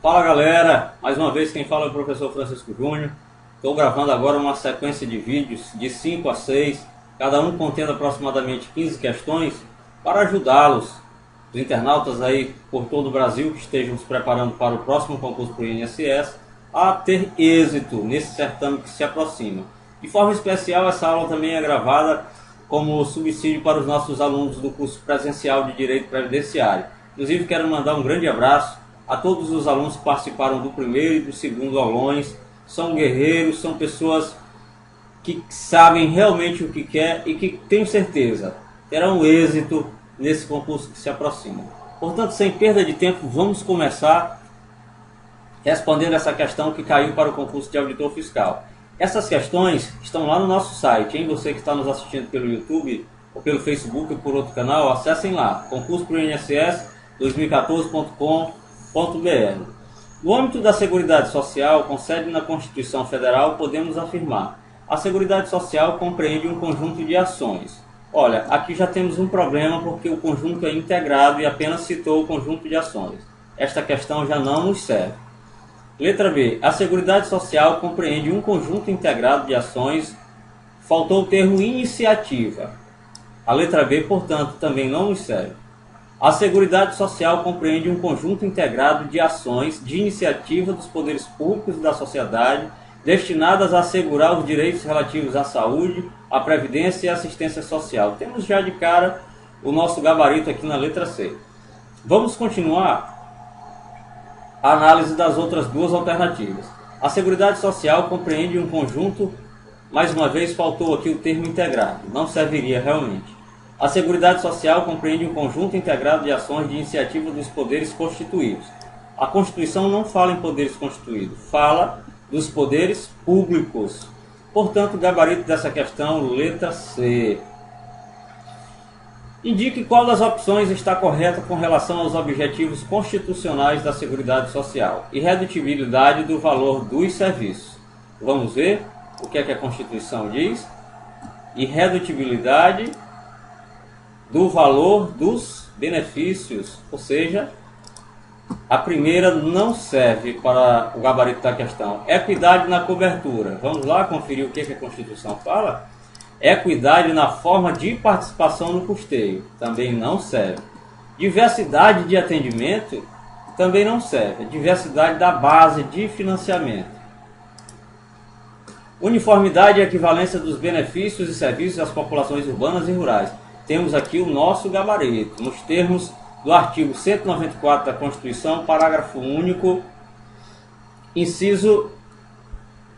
Fala galera, mais uma vez quem fala é o professor Francisco Júnior. Estou gravando agora uma sequência de vídeos de 5 a 6, cada um contendo aproximadamente 15 questões para ajudá-los, os internautas aí por todo o Brasil que estejam se preparando para o próximo concurso para o INSS, a ter êxito nesse certame que se aproxima. De forma especial, essa aula também é gravada como subsídio para os nossos alunos do curso presencial de Direito Previdenciário. Inclusive quero mandar um grande abraço a todos os alunos que participaram do primeiro e do segundo aulões. São guerreiros, são pessoas que sabem realmente o que quer e que tenho certeza terão êxito nesse concurso que se aproxima. Portanto, sem perda de tempo, vamos começar respondendo essa questão que caiu para o concurso de auditor fiscal. Essas questões estão lá no nosso site, hein? Você que está nos assistindo pelo YouTube ou pelo Facebook ou por outro canal, acessem lá, concurso para o INSS 2014.com.br. No âmbito da Seguridade Social, com sede na Constituição Federal, podemos afirmar: a Seguridade Social compreende um conjunto de ações. Olha, aqui já temos um problema porque o conjunto é integrado e apenas citou o conjunto de ações. Esta questão já não nos serve. Letra B. A Seguridade Social compreende um conjunto integrado de ações. Faltou o termo iniciativa. A letra B, portanto, também não nos serve. A Seguridade Social compreende um conjunto integrado de ações de iniciativa dos poderes públicos e da sociedade destinadas a assegurar os direitos relativos à saúde, à previdência e à assistência social. Temos já de cara o nosso gabarito aqui na letra C. Vamos continuar a análise das outras duas alternativas. A Seguridade Social compreende um conjunto, mais uma vez faltou aqui o termo integrado, não serviria realmente. A Seguridade Social compreende um conjunto integrado de ações de iniciativa dos poderes constituídos. A Constituição não fala em poderes constituídos, fala dos poderes públicos. Portanto, o gabarito dessa questão, letra C. Indique qual das opções está correta com relação aos objetivos constitucionais da Seguridade Social. Irredutibilidade do valor dos serviços. Vamos ver o que é que a Constituição diz. Irredutibilidade do valor dos benefícios, ou seja, a primeira não serve para o gabarito da questão. Equidade na cobertura. Vamos lá conferir o que a Constituição fala? Equidade na forma de participação no custeio. Também não serve. Diversidade de atendimento. Também não serve. Diversidade da base de financiamento. Uniformidade e equivalência dos benefícios e serviços às populações urbanas e rurais. Temos aqui o nosso gabarito, nos termos do artigo 194 da Constituição, parágrafo único, inciso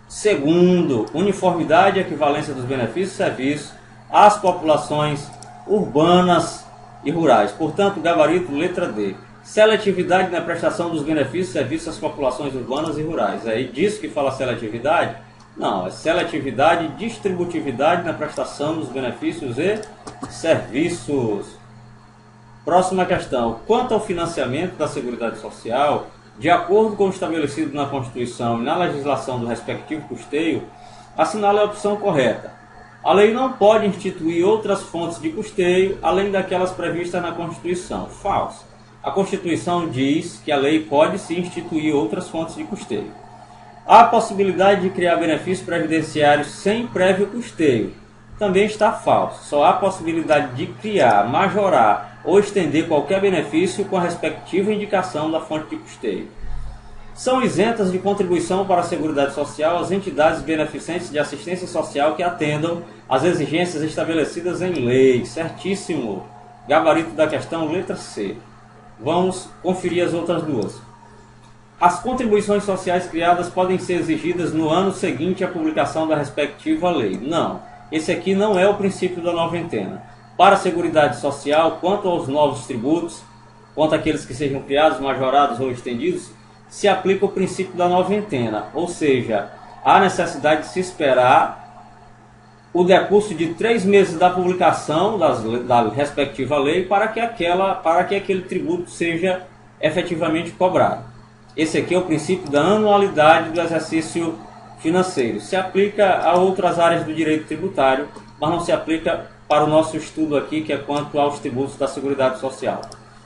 2º, uniformidade e equivalência dos benefícios e serviços às populações urbanas e rurais. Portanto, gabarito, letra D. Seletividade na prestação dos benefícios e serviços às populações urbanas e rurais. Aí diz que fala seletividade? Não, é seletividade e distributividade na prestação dos benefícios e serviços. Próxima questão. Quanto ao financiamento da Seguridade Social, de acordo com o estabelecido na Constituição e na legislação do respectivo custeio, assinale a opção correta. A lei não pode instituir outras fontes de custeio além daquelas previstas na Constituição. Falso. A Constituição diz que a lei pode se instituir outras fontes de custeio. Há a possibilidade de criar benefícios previdenciários sem prévio custeio. Também está falso. Só há a possibilidade de criar, majorar ou estender qualquer benefício com a respectiva indicação da fonte de custeio. São isentas de contribuição para a Seguridade Social as entidades beneficentes de assistência social que atendam às exigências estabelecidas em lei. Certíssimo. Gabarito da questão, letra C. Vamos conferir as outras duas. As contribuições sociais criadas podem ser exigidas no ano seguinte à publicação da respectiva lei. Não, esse aqui não é o princípio da noventena. Para a Seguridade Social, quanto aos novos tributos, quanto àqueles que sejam criados, majorados ou estendidos, se aplica o princípio da noventena, ou seja, há necessidade de se esperar o decurso de 3 meses da publicação da respectiva lei para que aquele tributo seja efetivamente cobrado. Esse aqui é o princípio da anualidade do exercício financeiro. Se aplica a outras áreas do direito tributário, mas não se aplica para o nosso estudo aqui, que é quanto aos tributos da Seguridade Social.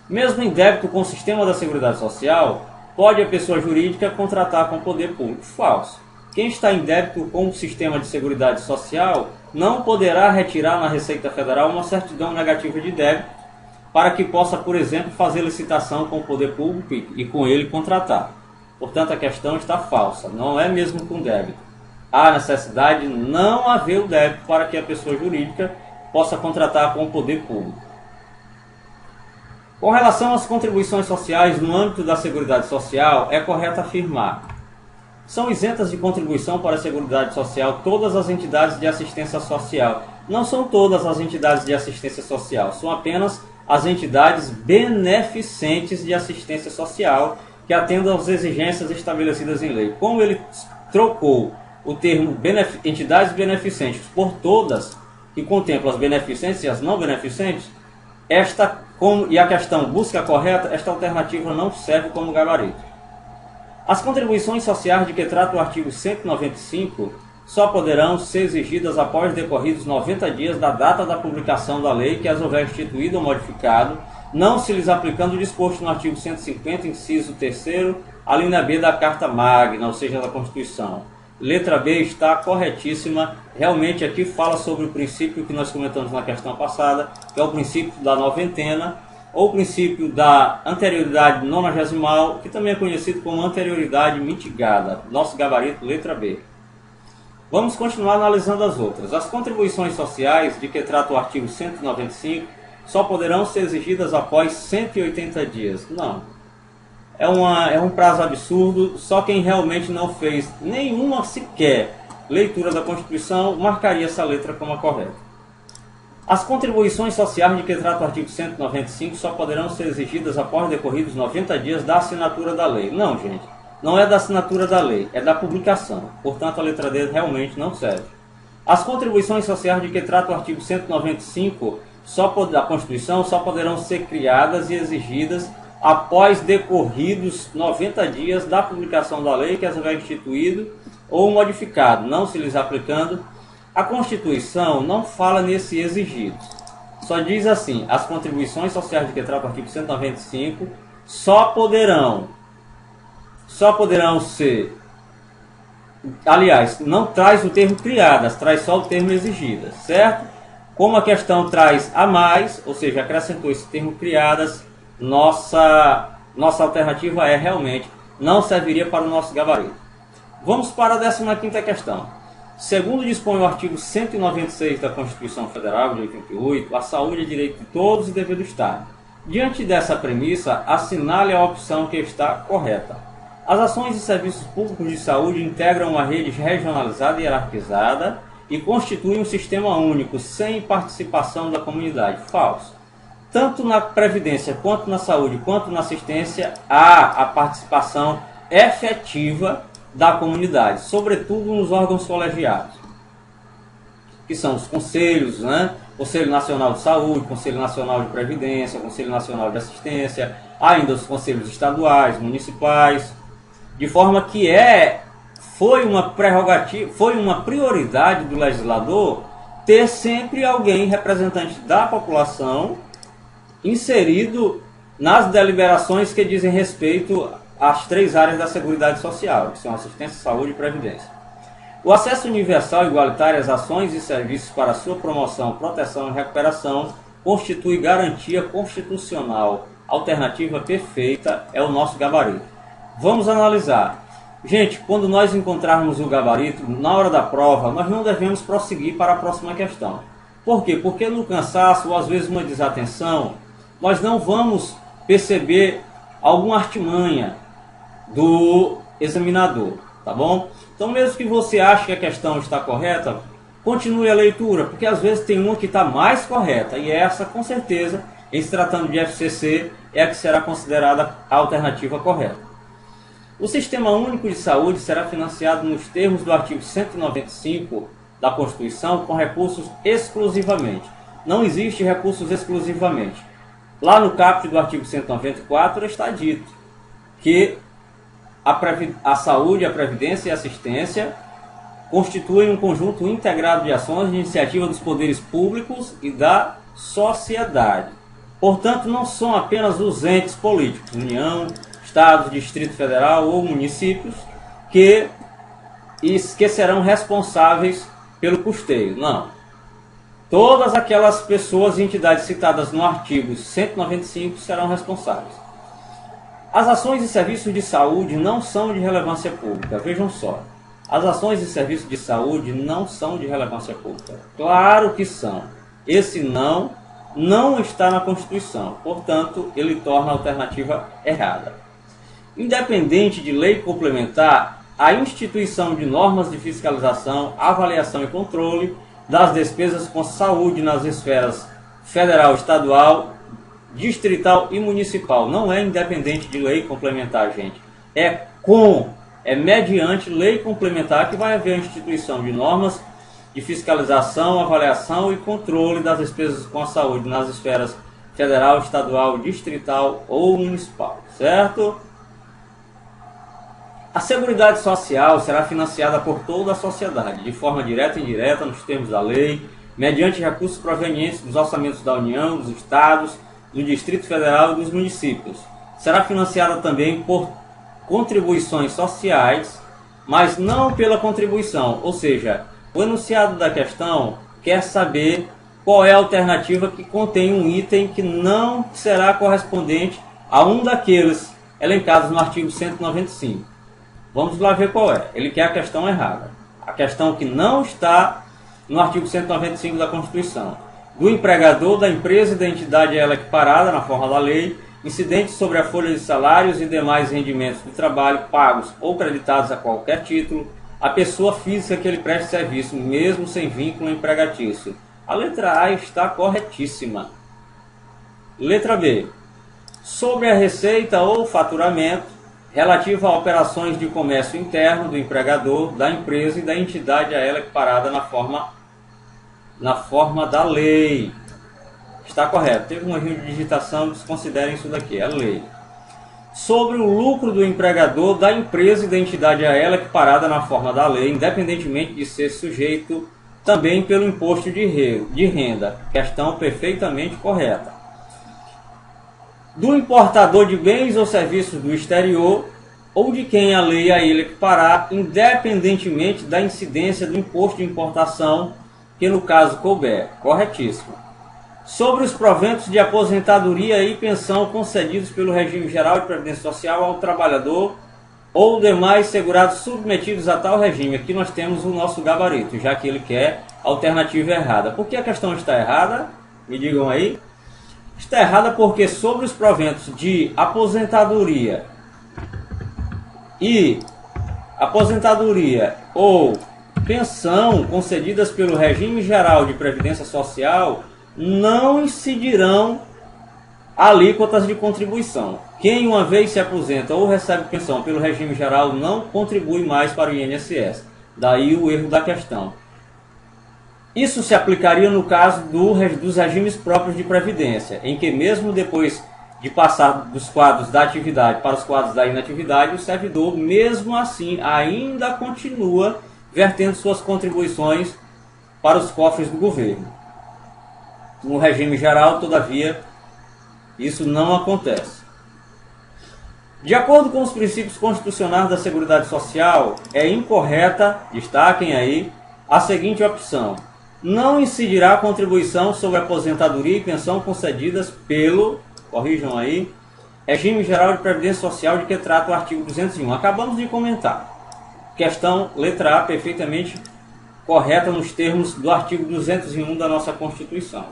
Mesmo em débito com o sistema da Seguridade Social, Pode a pessoa jurídica contratar com o poder público? Falso. Quem está em débito com o sistema de seguridade social não poderá retirar na Receita Federal uma certidão negativa de débito para que possa, por exemplo, fazer licitação com o poder público e com ele contratar. Portanto, a questão está falsa, não é mesmo com débito. Há necessidade de não haver o débito para que a pessoa jurídica possa contratar com o poder público. Com relação às contribuições sociais no âmbito da Seguridade Social, é correto afirmar: são isentas de contribuição para a Seguridade Social todas as entidades de assistência social. Não são todas as entidades de assistência social, são apenas as entidades beneficentes de assistência social que atendam às exigências estabelecidas em lei. Como ele trocou o termo entidades beneficentes por todas, que contemplam as beneficentes e as não beneficentes, e a questão busca correta, esta alternativa não serve como gabarito. As contribuições sociais de que trata o artigo 195 só poderão ser exigidas após decorridos 90 dias da data da publicação da lei que as houver instituído ou modificado, não se lhes aplicando o disposto no artigo 150, inciso 3º, a linha B da Carta Magna, ou seja, da Constituição. Letra B está corretíssima. Realmente aqui fala sobre o princípio que nós comentamos na questão passada, que é o princípio da noventena, ou o princípio da anterioridade nonagesimal, que também é conhecido como anterioridade mitigada. Nosso gabarito, letra B. Vamos continuar analisando as outras. As contribuições sociais de que trata o artigo 195 só poderão ser exigidas após 180 dias. Não. É um prazo absurdo, só quem realmente não fez nenhuma sequer leitura da Constituição marcaria essa letra como a correta. As contribuições sociais de que trata o artigo 195 só poderão ser exigidas após decorridos 90 dias da assinatura da lei. Não, gente, não é da assinatura da lei, é da publicação. Portanto, a letra D realmente não serve. As contribuições sociais de que trata o artigo 195 da Constituição só poderão ser criadas e exigidas após decorridos 90 dias da publicação da lei que as houver instituído ou modificado, não se lhes aplicando. A Constituição não fala nesse exigido. Só diz assim: as contribuições sociais de que trata o artigo 195 só poderão ser... Aliás, não traz o termo criadas, traz só o termo exigidas, certo? Como a questão traz a mais, ou seja, acrescentou esse termo criadas, nossa alternativa é realmente não serviria para o nosso gabarito. Vamos para a 15ª questão. Segundo dispõe o artigo 196 da Constituição Federal de 88, a saúde é direito de todos e dever do Estado. Diante dessa premissa, assinale a opção que está correta. As ações e serviços públicos de saúde integram uma rede regionalizada e hierarquizada e constituem um sistema único, sem participação da comunidade. Falso. Tanto na previdência, quanto na saúde, quanto na assistência, há a participação efetiva da comunidade, sobretudo nos órgãos colegiados, que são os conselhos, né? Conselho Nacional de Saúde, Conselho Nacional de Previdência, Conselho Nacional de Assistência, ainda os conselhos estaduais, municipais, de forma que foi uma prerrogativa, foi uma prioridade do legislador ter sempre alguém representante da população inserido nas deliberações que dizem respeito às 3 áreas da Seguridade Social, que são assistência, saúde e previdência. O acesso universal e igualitário às ações e serviços para sua promoção, proteção e recuperação constitui garantia constitucional. Alternativa perfeita é o nosso gabarito. Vamos analisar. Gente, quando nós encontrarmos o gabarito, na hora da prova, nós não devemos prosseguir para a próxima questão. Por quê? Porque no cansaço, ou às vezes uma desatenção, nós não vamos perceber alguma artimanha do examinador, tá bom? Então, mesmo que você ache que a questão está correta, continue a leitura, porque às vezes tem uma que está mais correta, e essa, com certeza, em se tratando de FCC, é a que será considerada a alternativa correta. O Sistema Único de Saúde será financiado nos termos do artigo 195 da Constituição com recursos exclusivamente. Não existe recursos exclusivamente. Lá no caput do artigo 194 está dito que a saúde, a previdência e a assistência constituem um conjunto integrado de ações de iniciativa dos poderes públicos e da sociedade. Portanto, não são apenas os entes políticos, União, estados, Distrito Federal ou municípios que serão responsáveis pelo custeio. Não. Todas aquelas pessoas e entidades citadas no artigo 195 serão responsáveis. As ações e serviços de saúde não são de relevância pública. Vejam só. As ações e serviços de saúde não são de relevância pública. Claro que são. Esse não está na Constituição. Portanto, ele torna a alternativa errada. Independente de lei complementar, a instituição de normas de fiscalização, avaliação e controle das despesas com saúde nas esferas federal, estadual, distrital e municipal. Não é independente de lei complementar, gente. É mediante lei complementar que vai haver a instituição de normas de fiscalização, avaliação e controle das despesas com a saúde nas esferas federal, estadual, distrital ou municipal, certo? A Seguridade Social será financiada por toda a sociedade, de forma direta e indireta, nos termos da lei, mediante recursos provenientes dos orçamentos da União, dos Estados, do Distrito Federal e dos municípios. Será financiada também por contribuições sociais, mas não pela contribuição, ou seja, o enunciado da questão quer saber qual é a alternativa que contém um item que não será correspondente a um daqueles elencados no artigo 195. Vamos lá ver qual é. Ele quer a questão errada. A questão que não está no artigo 195 da Constituição. Do empregador, da empresa e da entidade a ela equiparada, na forma da lei, incidentes sobre a folha de salários e demais rendimentos do trabalho pagos ou creditados a qualquer título, a pessoa física que ele preste serviço, mesmo sem vínculo empregatício. A letra A está corretíssima. Letra B. Sobre a receita ou faturamento relativa a operações de comércio interno do empregador, da empresa e da entidade a ela equiparada na forma da lei. Está correto. Teve um erro de digitação, desconsiderem isso daqui, é a lei. Sobre o lucro do empregador, da empresa e da entidade a ela equiparada na forma da lei, independentemente de ser sujeito também pelo imposto de renda. Questão perfeitamente correta. Do importador de bens ou serviços do exterior ou de quem a lei a ele equiparar, independentemente da incidência do imposto de importação, que no caso couber. Corretíssimo. Sobre os proventos de aposentadoria e pensão concedidos pelo regime geral de previdência social ao trabalhador ou demais segurados submetidos a tal regime. Aqui nós temos o nosso gabarito, já que ele quer a alternativa errada. Por que a questão está errada? Me digam aí. Está errada porque sobre os proventos de aposentadoria ou pensão concedidas pelo regime geral de previdência social não incidirão alíquotas de contribuição. Quem uma vez se aposenta ou recebe pensão pelo regime geral não contribui mais para o INSS. Daí o erro da questão. Isso se aplicaria no caso dos regimes próprios de previdência, em que mesmo depois de passar dos quadros da atividade para os quadros da inatividade, o servidor, mesmo assim, ainda continua vertendo suas contribuições para os cofres do governo. No regime geral, todavia, isso não acontece. De acordo com os princípios constitucionais da Seguridade Social, é incorreta, destaquem aí, a seguinte opção: não incidirá a contribuição sobre aposentadoria e pensão concedidas pelo, corrijam aí, regime geral de previdência social de que trata o artigo 201. Acabamos de comentar. Questão letra A, perfeitamente correta nos termos do artigo 201 da nossa Constituição.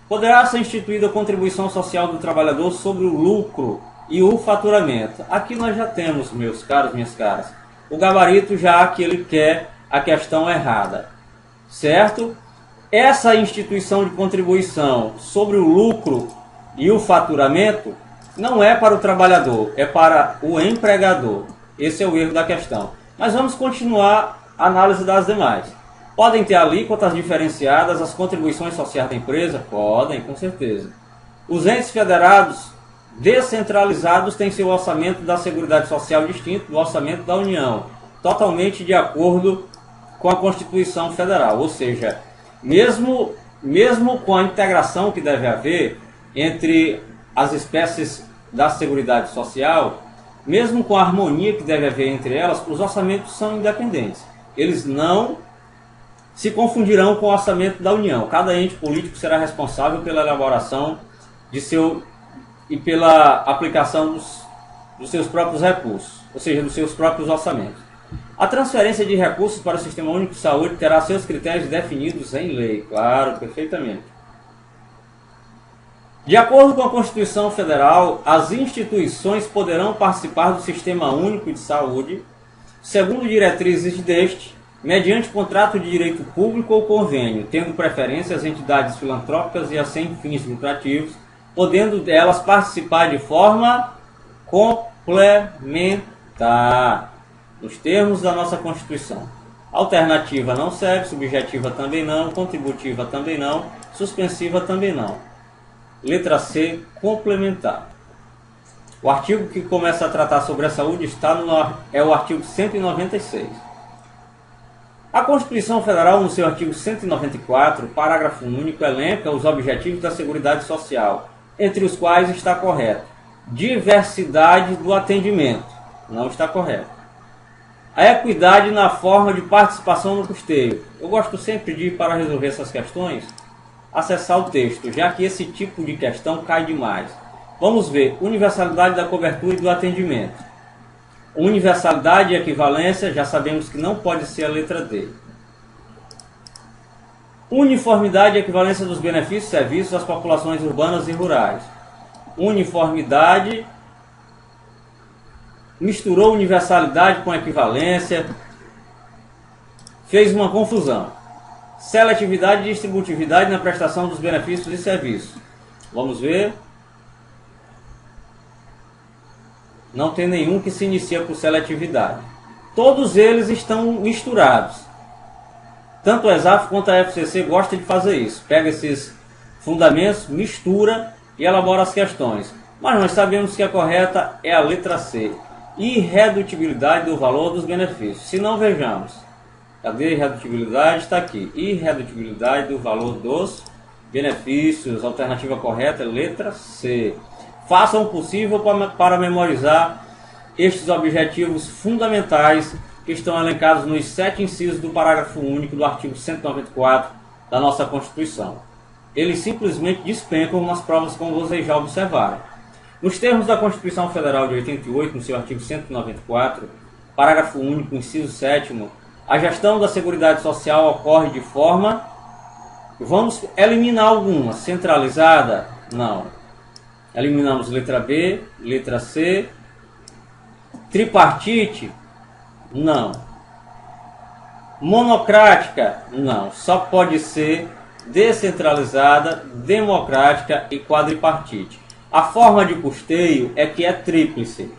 Poderá ser instituída a contribuição social do trabalhador sobre o lucro e o faturamento. Aqui nós já temos, meus caros, minhas caras, o gabarito já que ele quer a questão errada. Certo? Essa instituição de contribuição sobre o lucro e o faturamento não é para o trabalhador, é para o empregador. Esse é o erro da questão. Mas vamos continuar a análise das demais. Podem ter alíquotas diferenciadas as contribuições sociais da empresa? Podem, com certeza. Os entes federados descentralizados têm seu orçamento da Seguridade Social distinto do orçamento da União, totalmente de acordo com a Constituição Federal. Ou seja, mesmo com a integração que deve haver entre as espécies da Seguridade Social, Mesmo com a harmonia que deve haver entre elas, os orçamentos são independentes. Eles não se confundirão com o orçamento da União. Cada ente político será responsável pela elaboração de seu e pela aplicação dos seus próprios recursos, ou seja, dos seus próprios orçamentos. A transferência de recursos para o Sistema Único de Saúde terá seus critérios definidos em lei, claro, perfeitamente. De acordo com a Constituição Federal, as instituições poderão participar do Sistema Único de Saúde, segundo diretrizes deste, mediante contrato de direito público ou convênio, tendo preferência as entidades filantrópicas e as sem fins lucrativos, podendo delas participar de forma complementar, nos termos da nossa Constituição. Alternativa não serve, subjetiva também não, contributiva também não, suspensiva também não. Letra C, complementar. O artigo que começa a tratar sobre a saúde é o artigo 196. A Constituição Federal, no seu artigo 194, parágrafo único, elenca os objetivos da Seguridade Social, entre os quais está correto: diversidade do atendimento, não está correto. A equidade na forma de participação no custeio. Eu gosto sempre de, para resolver essas questões, acessar o texto, já que esse tipo de questão cai demais. Vamos ver: universalidade da cobertura e do atendimento. Universalidade e equivalência, já sabemos que não pode ser a letra D. Uniformidade e equivalência dos benefícios e serviços às populações urbanas e rurais. Uniformidade misturou universalidade com equivalência, fez uma confusão. Seletividade e distributividade na prestação dos benefícios e serviços. Vamos ver. Não tem nenhum que se inicia por seletividade. Todos eles estão misturados. Tanto o ESAF quanto a FCC gosta de fazer isso. Pega esses fundamentos, mistura e elabora as questões. Mas nós sabemos que a correta é a letra C. Irredutibilidade do valor dos benefícios. Se não, vejamos. Cadê a irredutibilidade? Está aqui. Irredutibilidade do valor dos benefícios. A alternativa correta é letra C. Façam o possível para memorizar estes objetivos fundamentais que estão elencados nos 7 incisos do parágrafo único do artigo 194 da nossa Constituição. Eles simplesmente despencam nas provas, como vocês já observaram. Nos termos da Constituição Federal de 88, no seu artigo 194, parágrafo único, inciso 7º, a gestão da Seguridade Social ocorre de forma... Vamos eliminar algumas. Centralizada? Não. Eliminamos letra B, letra C. Tripartite? Não. Monocrática? Não. Só pode ser descentralizada, democrática e quadripartite. A forma de custeio é que é tríplice,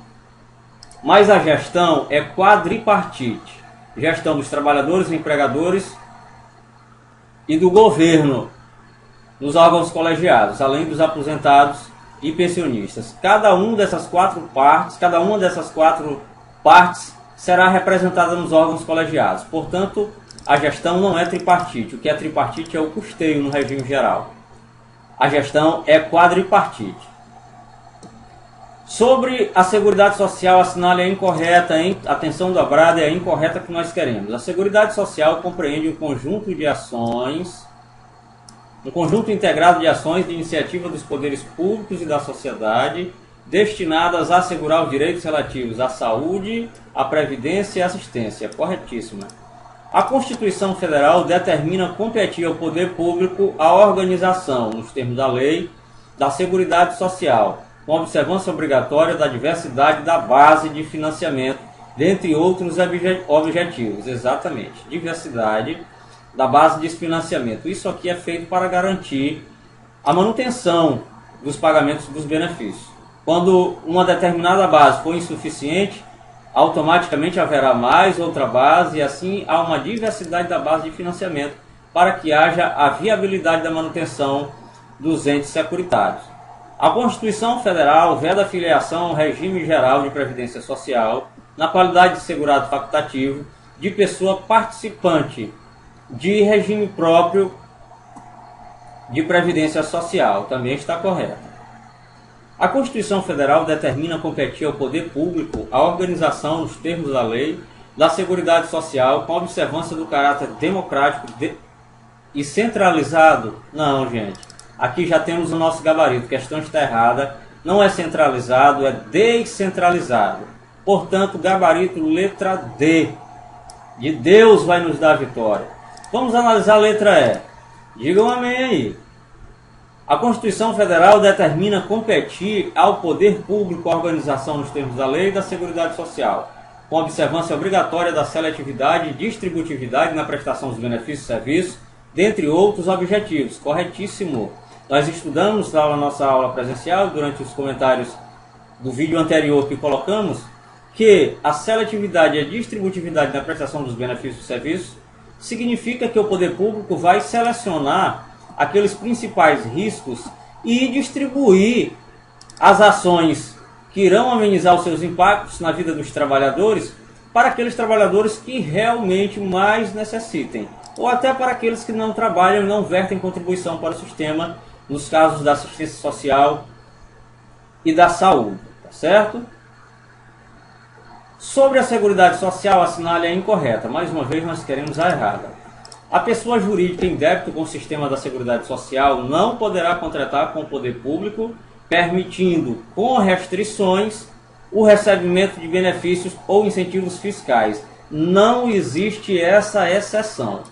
mas a gestão é quadripartite. Gestão dos trabalhadores, empregadores e do governo nos órgãos colegiados, além dos aposentados e pensionistas. Cada uma dessas quatro partes será representada nos órgãos colegiados. Portanto, a gestão não é tripartite. O que é tripartite é o custeio no regime geral. A gestão é quadripartite. Sobre a Seguridade Social, assinale a incorreta, atenção dobrada, é a incorreta que nós queremos. A Seguridade Social compreende um conjunto integrado de ações de iniciativa dos poderes públicos e da sociedade, destinadas a assegurar os direitos relativos à saúde, à previdência e à assistência. Corretíssima. A Constituição Federal determina competir ao poder público a organização, nos termos da lei, da Seguridade Social, com observância obrigatória da diversidade da base de financiamento, dentre outros objetivos. Exatamente, diversidade da base de financiamento. Isso aqui é feito para garantir a manutenção dos pagamentos dos benefícios. Quando uma determinada base for insuficiente, automaticamente haverá mais outra base e assim há uma diversidade da base de financiamento para que haja a viabilidade da manutenção dos entes securitários. A Constituição Federal veda a filiação ao regime geral de previdência social na qualidade de segurado facultativo de pessoa participante de regime próprio de previdência social. Também está correto. A Constituição Federal determina competir ao poder público a organização, nos termos da lei, da Seguridade Social, com observância do caráter democrático e centralizado. Não, gente. Aqui já temos o nosso gabarito. A questão está errada. Não é centralizado, é descentralizado. Portanto, gabarito letra D. De Deus vai nos dar a vitória. Vamos analisar a letra E. Digam amém aí. A Constituição Federal determina competir ao poder público a organização nos termos da lei da Seguridade Social, com observância obrigatória da seletividade e distributividade na prestação dos benefícios e serviços, dentre outros objetivos. Corretíssimo. Nós estudamos na nossa aula presencial, durante os comentários do vídeo anterior que colocamos, que a seletividade e a distributividade na prestação dos benefícios e serviços significa que o poder público vai selecionar aqueles principais riscos e distribuir as ações que irão amenizar os seus impactos na vida dos trabalhadores para aqueles trabalhadores que realmente mais necessitem, ou até para aqueles que não trabalham e não vertem contribuição para o sistema, nos casos da assistência social e da saúde, tá certo? Sobre a Seguridade Social, assinale a incorreta. Mais uma vez, nós queremos a errada. A pessoa jurídica em débito com o sistema da Seguridade Social não poderá contratar com o poder público, permitindo, com restrições, o recebimento de benefícios ou incentivos fiscais. Não existe essa exceção.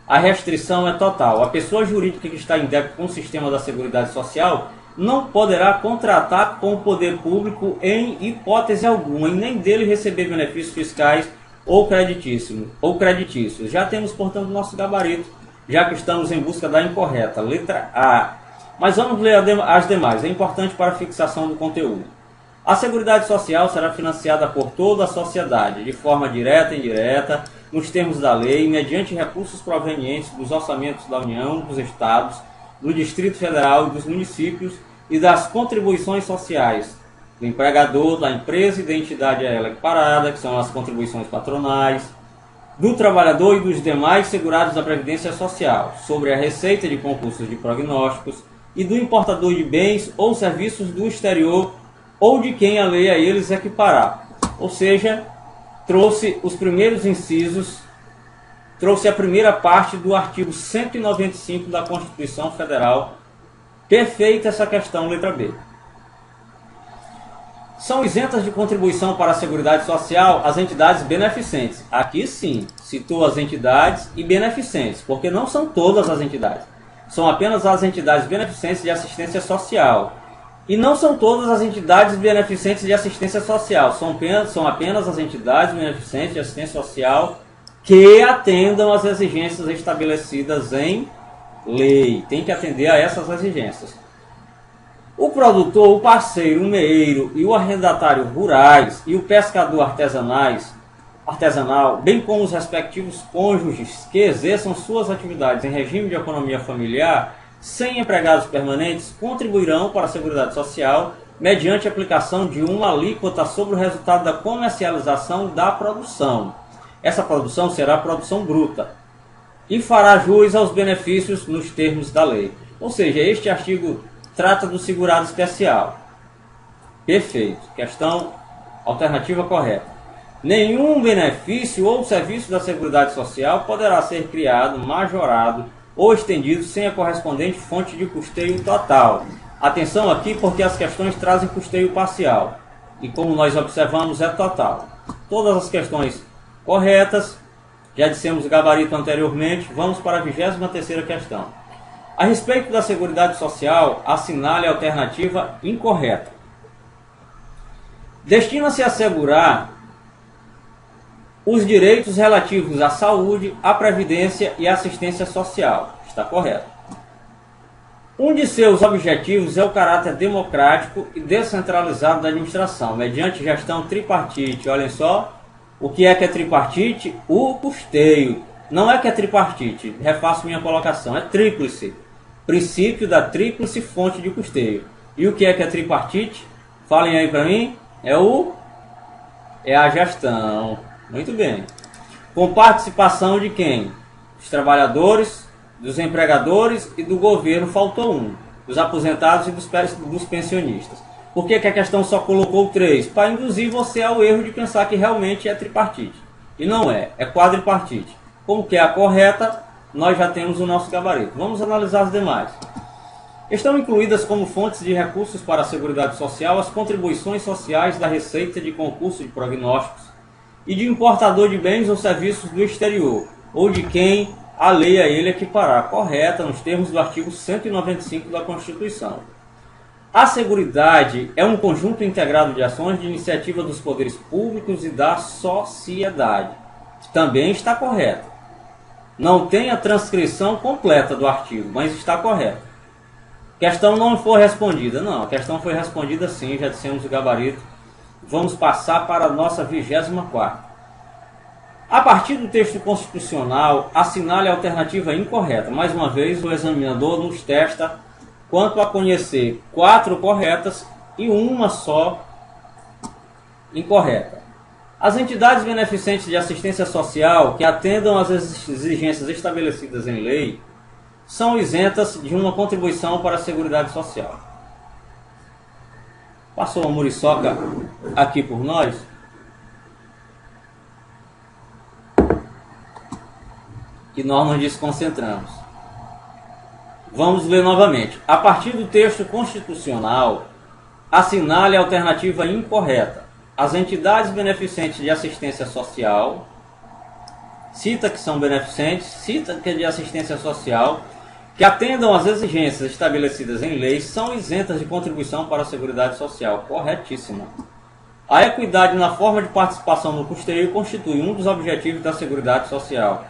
A restrição é total. A pessoa jurídica que está em débito com o sistema da Seguridade Social não poderá contratar com o poder público em hipótese alguma, e nem dele receber benefícios fiscais ou creditícios. Já temos, portanto, nosso gabarito, já que estamos em busca da incorreta, letra A. Mas vamos ler as demais, é importante para a fixação do conteúdo. A Seguridade Social será financiada por toda a sociedade, de forma direta e indireta, nos termos da lei, mediante recursos provenientes dos orçamentos da União, dos Estados, do Distrito Federal e dos municípios, e das contribuições sociais do empregador, da empresa e da entidade a ela equiparada, que são as contribuições patronais, do trabalhador e dos demais segurados da Previdência Social, sobre a receita de concursos de prognósticos, e do importador de bens ou serviços do exterior, ou de quem a lei a eles equiparar. Ou seja, trouxe os primeiros incisos, trouxe a primeira parte do artigo 195 da Constituição Federal. Perfeita essa questão, letra B. São isentas de contribuição para a Seguridade Social as entidades beneficentes. Aqui sim, citou as entidades e beneficentes, porque não são todas as entidades. São apenas as entidades beneficentes de assistência social. E não são todas as entidades beneficentes de assistência social. São apenas as entidades beneficentes de assistência social que atendam às exigências estabelecidas em lei. Tem que atender a essas exigências. O produtor, o parceiro, o meeiro e o arrendatário rurais e o pescador artesanal, bem como os respectivos cônjuges que exerçam suas atividades em regime de economia familiar, sem empregados permanentes, contribuirão para a Seguridade Social mediante aplicação de uma alíquota sobre o resultado da comercialização da produção. Essa produção será produção bruta e fará jus aos benefícios nos termos da lei. Ou seja, este artigo trata do segurado especial. Perfeito. Questão alternativa correta. Nenhum benefício ou serviço da Seguridade Social poderá ser criado, majorado ou estendido sem a correspondente fonte de custeio total. Atenção aqui, porque as questões trazem custeio parcial. E como nós observamos, é total. Todas as questões corretas, já dissemos o gabarito anteriormente, vamos para a 23ª questão. A respeito da Seguridade Social, assinale a alternativa incorreta. Destina-se a assegurar os direitos relativos à saúde, à previdência e à assistência social. Está correto. Um de seus objetivos é o caráter democrático e descentralizado da administração, mediante gestão tripartite. Olhem só, o que é tripartite? O custeio. Não é que é tripartite, refaço minha colocação, é tríplice. Princípio da tríplice fonte de custeio. E o que é tripartite? Falem aí para mim. É a gestão. Muito bem. Com participação de quem? Dos trabalhadores, dos empregadores e do governo, faltou um. Dos aposentados e dos pensionistas. Por que a questão só colocou 3? Para induzir você ao erro de pensar que realmente é tripartite. E não é, é quadripartite. Como que é a correta, nós já temos o nosso gabarito. Vamos analisar as demais. Estão incluídas como fontes de recursos para a Seguridade Social as contribuições sociais da Receita de Concurso de Prognósticos e de importador de bens ou serviços do exterior, ou de quem a lei a ele equiparar, correta nos termos do artigo 195 da Constituição. A Seguridade é um conjunto integrado de ações de iniciativa dos poderes públicos e da sociedade. Também está correto. Não tem a transcrição completa do artigo, mas está correto. Questão não foi respondida. Não, a questão foi respondida sim, já dissemos o gabarito. Vamos passar para a nossa 24ª. A partir do texto constitucional, assinale a alternativa incorreta. Mais uma vez, o examinador nos testa quanto a conhecer 4 corretas e uma só incorreta. As entidades beneficentes de assistência social que atendam às exigências estabelecidas em lei são isentas de uma contribuição para a Seguridade Social. Passou uma muriçoca aqui por nós. E nós nos desconcentramos. Vamos ler novamente. A partir do texto constitucional, assinale a alternativa incorreta. As entidades beneficentes de assistência social, cita que são beneficentes, cita que é de assistência social, que atendam às exigências estabelecidas em lei, são isentas de contribuição para a Seguridade Social. Corretíssimo. A equidade na forma de participação no custeio constitui um dos objetivos da Seguridade Social.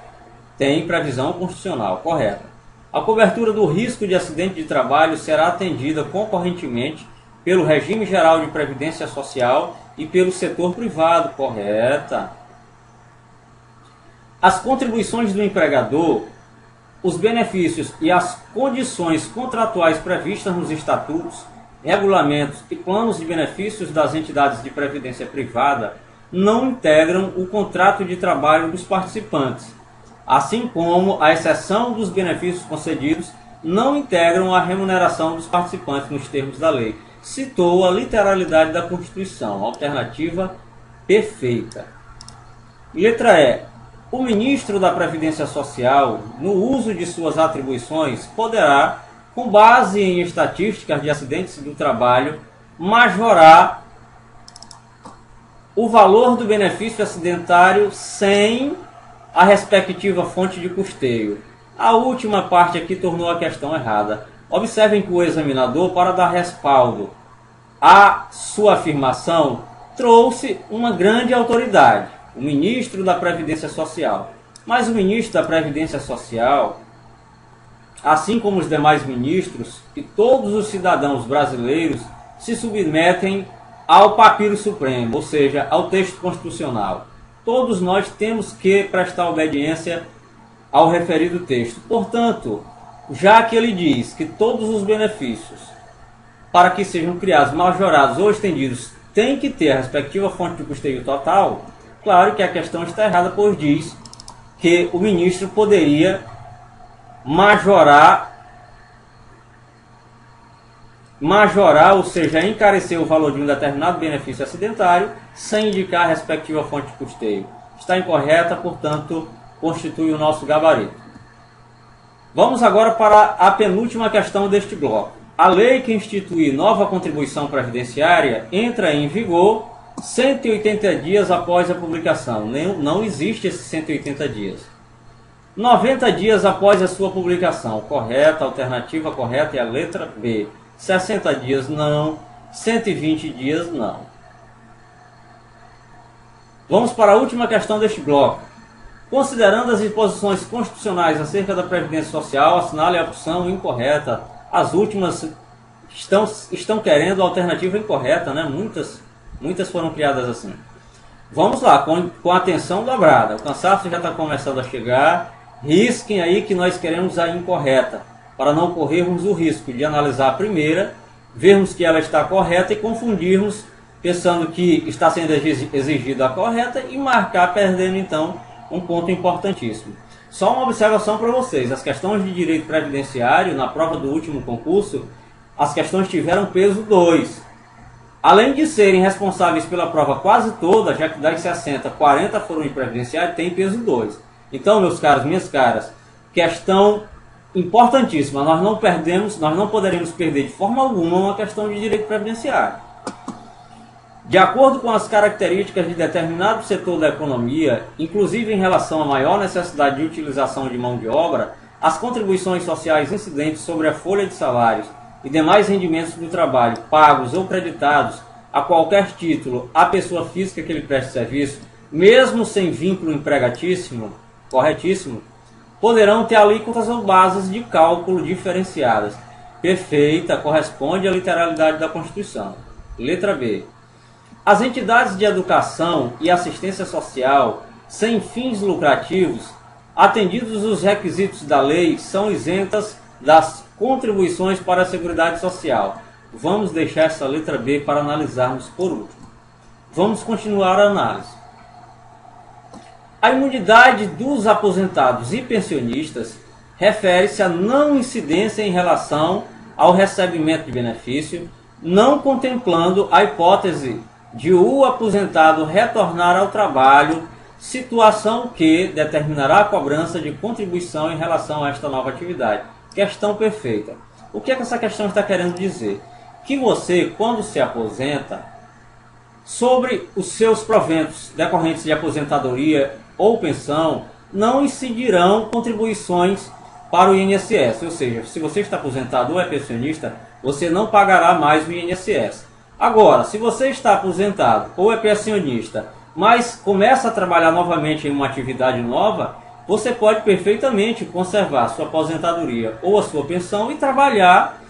Tem previsão constitucional. Correta. A cobertura do risco de acidente de trabalho será atendida concorrentemente pelo Regime Geral de Previdência Social e pelo setor privado. Correta. As contribuições do empregador, os benefícios e as condições contratuais previstas nos estatutos, regulamentos e planos de benefícios das entidades de previdência privada não integram o contrato de trabalho dos participantes, assim como a exceção dos benefícios concedidos não integram a remuneração dos participantes nos termos da lei. Citou a literalidade da Constituição. Alternativa perfeita. Letra E. O ministro da Previdência Social, no uso de suas atribuições, poderá, com base em estatísticas de acidentes do trabalho, majorar o valor do benefício acidentário sem a respectiva fonte de custeio. A última parte aqui tornou a questão errada. Observem que o examinador, para dar respaldo à sua afirmação, trouxe uma grande autoridade, o ministro da Previdência Social. Mas o ministro da Previdência Social, assim como os demais ministros e todos os cidadãos brasileiros, se submetem ao papiro supremo, ou seja, ao texto constitucional. Todos nós temos que prestar obediência ao referido texto. Portanto, já que ele diz que todos os benefícios, para que sejam criados, majorados ou estendidos, têm que ter a respectiva fonte de custeio total, claro que a questão está errada, pois diz que o ministro poderia majorar, ou seja, encarecer o valor de um determinado benefício acidentário sem indicar a respectiva fonte de custeio. Está incorreta, portanto, constitui o nosso gabarito. Vamos agora para a penúltima questão deste bloco. A lei que institui nova contribuição previdenciária entra em vigor 180 dias após a publicação. Não existe esses 180 dias. 90 dias após a sua publicação. Correta, alternativa correta é a letra B. 60 dias não. 120 dias não. Vamos para a última questão deste bloco. Considerando as disposições constitucionais acerca da Previdência Social, assinale a opção incorreta. As últimas estão querendo a alternativa incorreta, né? Muitas foram criadas assim. Vamos lá, com atenção dobrada. O cansaço já está começando a chegar. Risquem aí que nós queremos a incorreta, para não corrermos o risco de analisar a primeira, vermos que ela está correta e confundirmos, pensando que está sendo exigida a correta e marcar, perdendo então um ponto importantíssimo. Só uma observação para vocês. As questões de direito previdenciário, na prova do último concurso, as questões tiveram peso 2. Além de serem responsáveis pela prova quase toda, já que das 60, 40 foram em previdenciário, tem peso 2. Então, meus caros, minhas caras, questão importantíssima. Nós não poderemos perder de forma alguma uma questão de direito previdenciário. De acordo com as características de determinado setor da economia, inclusive em relação à maior necessidade de utilização de mão de obra, as contribuições sociais incidentes sobre a folha de salários e demais rendimentos do trabalho pagos ou creditados a qualquer título à pessoa física que lhe preste serviço, mesmo sem vínculo empregatício, corretíssimo, poderão ter alíquotas ou bases de cálculo diferenciadas. Perfeita, corresponde à literalidade da Constituição. Letra B. As entidades de educação e assistência social sem fins lucrativos, atendidos os requisitos da lei, são isentas das contribuições para a Seguridade Social. Vamos deixar essa letra B para analisarmos por último. Vamos continuar a análise. A imunidade dos aposentados e pensionistas refere-se à não incidência em relação ao recebimento de benefício, não contemplando a hipótese de o aposentado retornar ao trabalho, situação que determinará a cobrança de contribuição em relação a esta nova atividade. Questão perfeita. O que é que essa questão está querendo dizer? Que você, quando se aposenta, sobre os seus proventos decorrentes de aposentadoria ou pensão, não incidirão contribuições para o INSS. Ou seja, se você está aposentado ou é pensionista, você não pagará mais o INSS. Agora, se você está aposentado ou é pensionista, mas começa a trabalhar novamente em uma atividade nova, você pode perfeitamente conservar sua aposentadoria ou a sua pensão e trabalhar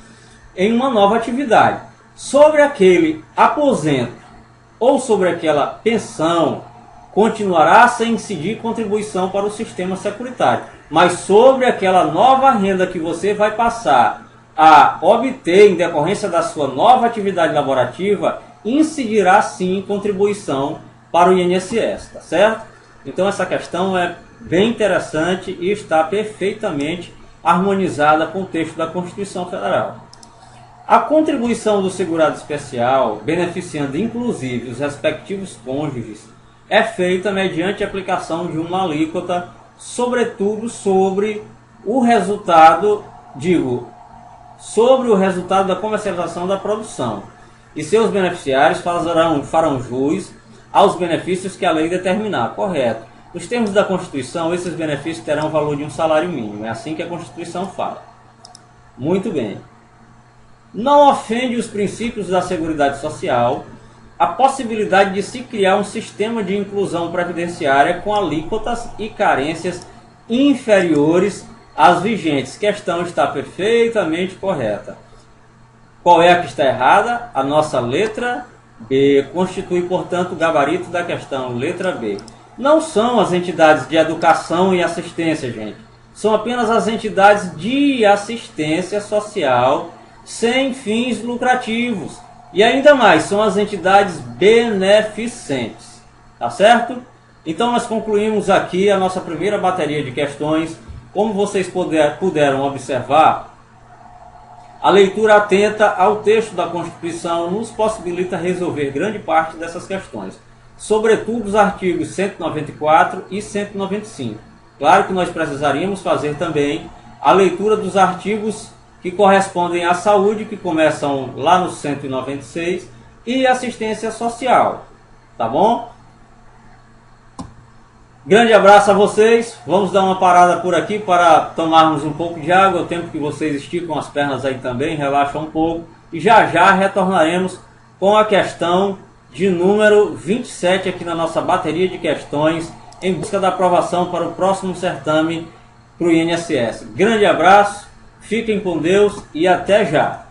em uma nova atividade. Sobre aquele aposento ou sobre aquela pensão, continuará sem incidir contribuição para o sistema securitário. Mas sobre aquela nova renda que você vai passar a obter em decorrência da sua nova atividade laborativa, incidirá sim contribuição para o INSS, tá certo? Então essa questão é bem interessante e está perfeitamente harmonizada com o texto da Constituição Federal. A contribuição do segurado especial, beneficiando inclusive os respectivos cônjuges, é feita mediante a aplicação de uma alíquota, sobretudo sobre o resultado, sobre o resultado da comercialização da produção, e seus beneficiários farão jus aos benefícios que a lei determinar, correto. Nos termos da Constituição, esses benefícios terão o valor de um salário mínimo, é assim que a Constituição fala. Muito bem. Não ofende os princípios da Seguridade Social a possibilidade de se criar um sistema de inclusão previdenciária com alíquotas e carências inferiores às vigentes. Questão está perfeitamente correta. Qual é a que está errada? A nossa letra B constitui, portanto, o gabarito da questão, letra B. Não são as entidades de educação e assistência, gente. São apenas as entidades de assistência social sem fins lucrativos. E ainda mais, são as entidades beneficentes. Tá certo? Então nós concluímos aqui a nossa primeira bateria de questões. Como vocês puderam observar, a leitura atenta ao texto da Constituição nos possibilita resolver grande parte dessas questões, sobretudo os artigos 194 e 195. Claro que nós precisaríamos fazer também a leitura dos artigos que correspondem à saúde, que começam lá no 196, e assistência social. Tá bom? Grande abraço a vocês. Vamos dar uma parada por aqui para tomarmos um pouco de água. O tempo que vocês esticam as pernas aí também, relaxam um pouco. E já já retornaremos com a questão de número 27 aqui na nossa bateria de questões, em busca da aprovação para o próximo certame para o INSS. Grande abraço, fiquem com Deus e até já!